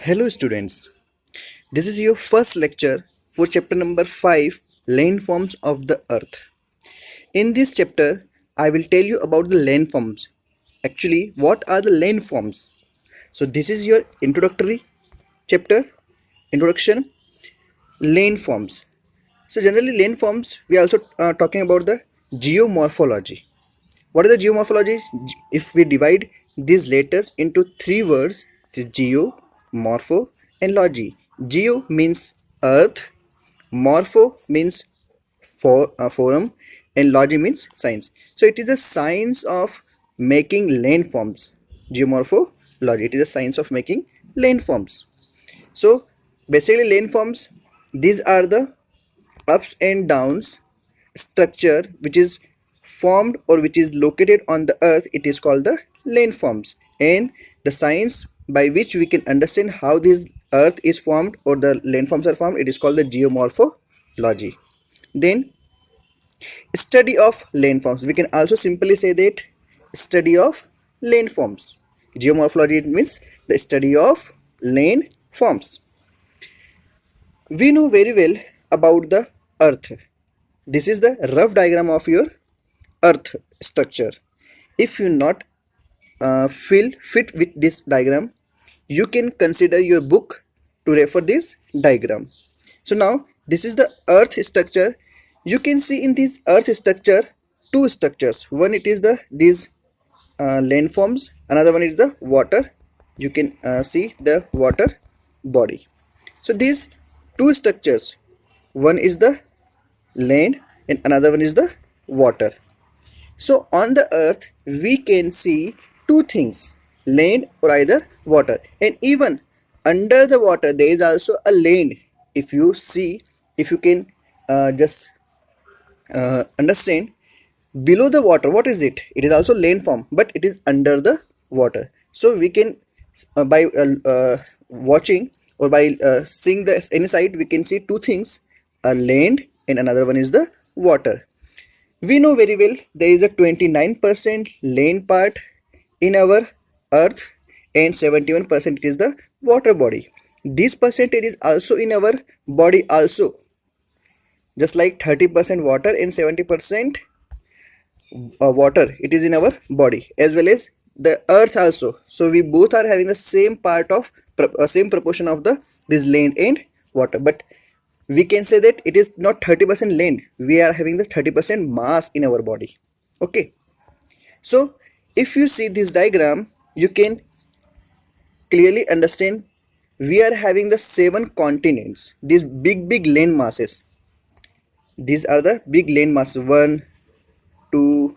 Hello students, this is your first lecture for chapter number 5 Landforms of the Earth. In this chapter, I will tell you about the landforms. Actually, what are the landforms? So this is your introductory chapter, introduction, landforms. So generally landforms, we are also talking about the geomorphology. What is the geomorphology? If we divide these letters into three words, geo, morpho, and logy. Geo means earth, morpho means forum, and logy means science. So it is a science of making landforms. Geomorphology. It is a science of making landforms. So basically landforms, these are the ups and downs structure which is formed or which is located on the earth. It is called the landforms, and the science by which we can understand how this earth is formed or the landforms are formed, it is called the geomorphology. Then study of landforms, we can also simply say that study of landforms. Geomorphology, it means the study of landforms. We know very well about the earth. This is the rough diagram of your earth structure. If you not feel fit with this diagram, you can consider your book to refer this diagram. So now this is the earth structure. You can see in this earth structure two structures. One, it is the these landforms, another one is the water. You can see the water body. So these two structures, one is the land and another one is the water. So on the earth we can see two things, land or either water, and even under the water there is also a land. If you see, if you can just understand, below the water what is it? It is also landform, but it is under the water. So we can by watching or by seeing the any side, we can see two things, a land and another one is the water. We know very well there is a 29% land part in our earth and 71% it is the water body. This percentage is also in our body also, just like 30% water and 70% water, it is in our body as well as the earth also. So we both are having the same part of same proportion of the this land and water, but we can say that it is not 30% land, we are having the 30% mass in our body. Okay, so if you see this diagram, you can clearly understand we are having the 7 continents, these big land masses. These are the big land masses, 1 2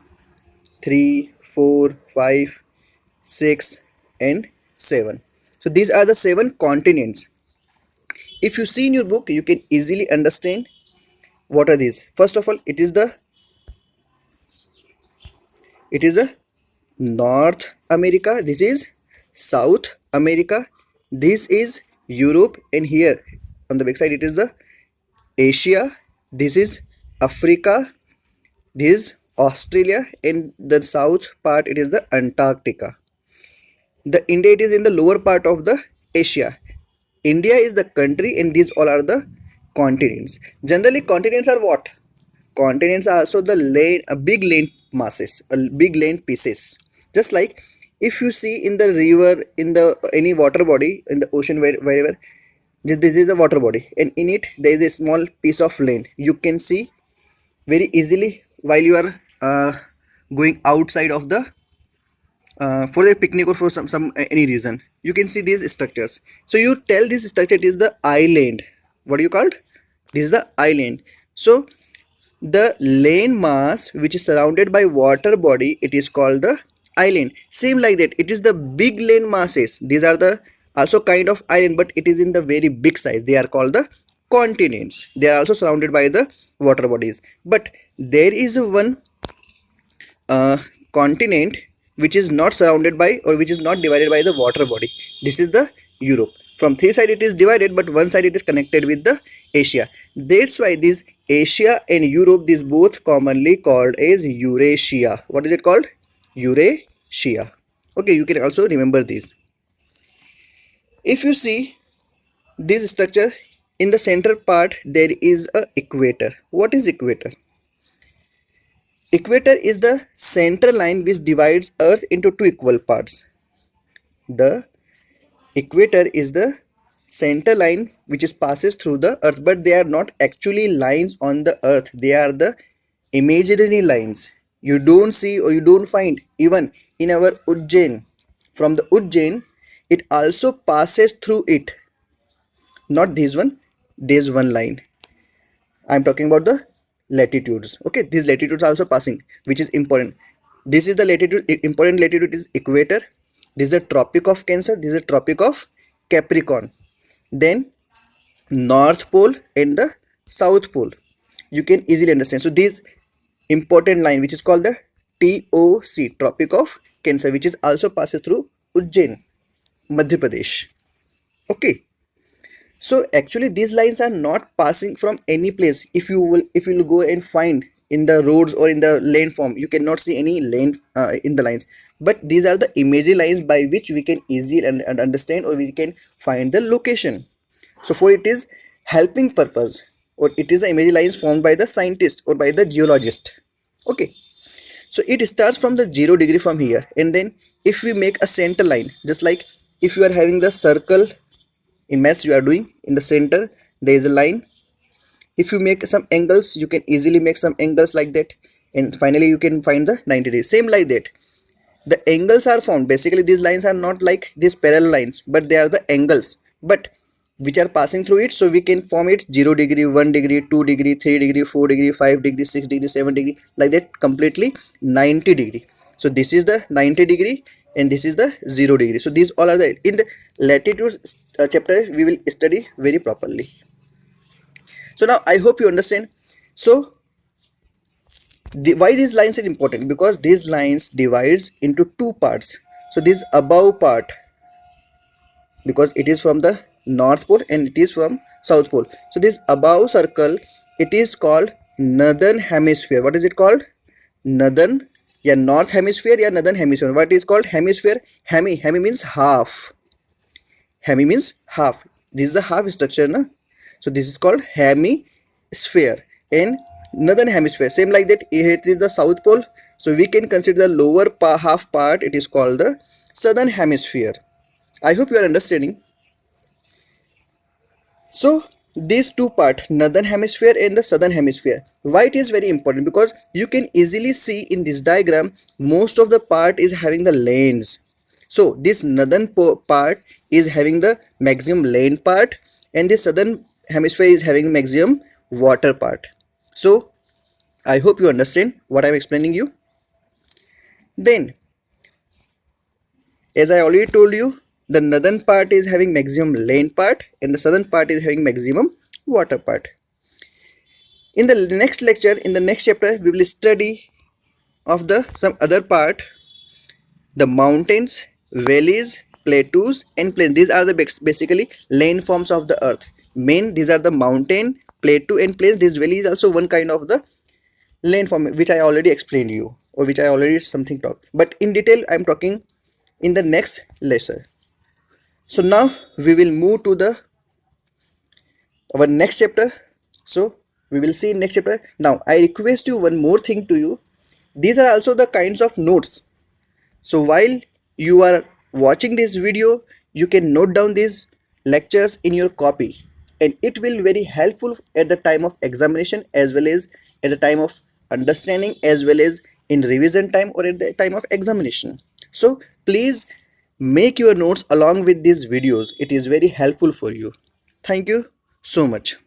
3 4 5 6 and 7. So these are the 7 continents. If you see in your book, you can easily understand what are these. First of all, it is a North America, this is South America, this is Europe, and here on the back side it is the Asia, this is Africa, this is Australia, and the south part it is the Antarctica. The India, it is in the lower part of the Asia. India is the country and these all are the continents. Generally continents are what? Continents are also the land, big land masses, big land pieces. Just like if you see in the river, in the any water body, in the ocean, wherever, this is the water body and in it there is a small piece of land. You can see very easily while you are going outside of the for a picnic or for some any reason, you can see these structures. So you tell this structure it is the island. What do you called? This is the island. So the land mass which is surrounded by water body, it is called the island. Same like that, it is the big land masses, these are the also kind of island, but it is in the very big size, they are called the continents. They are also surrounded by the water bodies, but there is one continent which is not surrounded by or which is not divided by the water body. This is the Europe. From three sides it is divided, but one side it is connected with the Asia. That's why this Asia and Europe, these both commonly called as Eurasia. What is it called? Eurasia. Okay, you can also remember this. If you see this structure, in the center part there is a equator. What is equator? Equator is the center line which divides earth into two equal parts. The equator is the center line which is passes through the earth, but they are not actually lines on the earth. They are the imaginary lines you don't see or you don't find even in our Ujjain. From the Ujjain, it also passes through it. Not this one, there's one line. I'm talking about the latitudes. Okay, these latitudes are also passing, which is important. This is the latitude. Important latitude is equator. This is the tropic of Cancer. This is the tropic of Capricorn. Then North Pole and the South Pole. You can easily understand. So this important line, which is called the TOC, Tropic of Cancer, which is also passes through Ujjain, Madhya Pradesh. Okay. So actually these lines are not passing from any place. If you will go and find in the roads or in the landform, you cannot see any lane in the lines. But these are the imaginary lines by which we can easily and understand, or we can find the location. So for it is helping purpose, or it is the imaginary lines formed by the scientist or by the geologist. Okay. So it starts from the 0 degree from here, and then if we make a center line, just like if you are having the circle image you are doing, in the center there is a line. If you make some angles, you can easily make some angles like that, and finally you can find the 90 degrees. Same like that, the angles are formed. Basically these lines are not like these parallel lines, but they are the angles but which are passing through it. So we can form it 0 degree, 1 degree, 2 degree, 3 degree, 4 degree, 5 degree, 6 degree, 7 degree, like that, completely 90 degree. So this is the 90 degree and this is the 0 degree. So these all are the in the latitudes chapter we will study very properly. So now I hope you understand. So why these lines are important? Because these lines divides into two parts. So this above part, because it is from the north pole and it is from south pole. So this above circle, it is called northern hemisphere. What is it called? Northern, yeah, north hemisphere, yeah, northern hemisphere. What is called hemisphere? Hemi means half. Hemi means half. This is the half structure, na? So this is called hemisphere. And northern hemisphere, same like that, it is the south pole. So we can consider the lower half part, it is called the southern hemisphere. I hope you are understanding. So these two parts, northern hemisphere and the southern hemisphere, why it is very important? Because you can easily see in this diagram, most of the part is having the lands. So this northern part is having the maximum land part, and the southern hemisphere is having maximum water part. So I hope you understand what I am explaining you. Then, as I already told you, the northern part is having maximum land part and the southern part is having maximum water part. In the next lecture, in the next chapter, we will study of the some other part, the mountains, valleys, plateaus and plains. These are the basically landforms of the earth. Main, these are the mountain, plateau and plains. This valley is also one kind of the landform which I already explained you, or which I already something talked. But in detail, I am talking in the next lesson. So now we will move to the our next chapter. So we will see in next chapter. Now I request you one more thing to you. These are also the kinds of notes. So while you are watching this video, you can note down these lectures in your copy, and it will very helpful at the time of examination, as well as at the time of understanding, as well as in revision time or at the time of examination. So please make your notes along with these videos. It is very helpful for you. Thank you so much.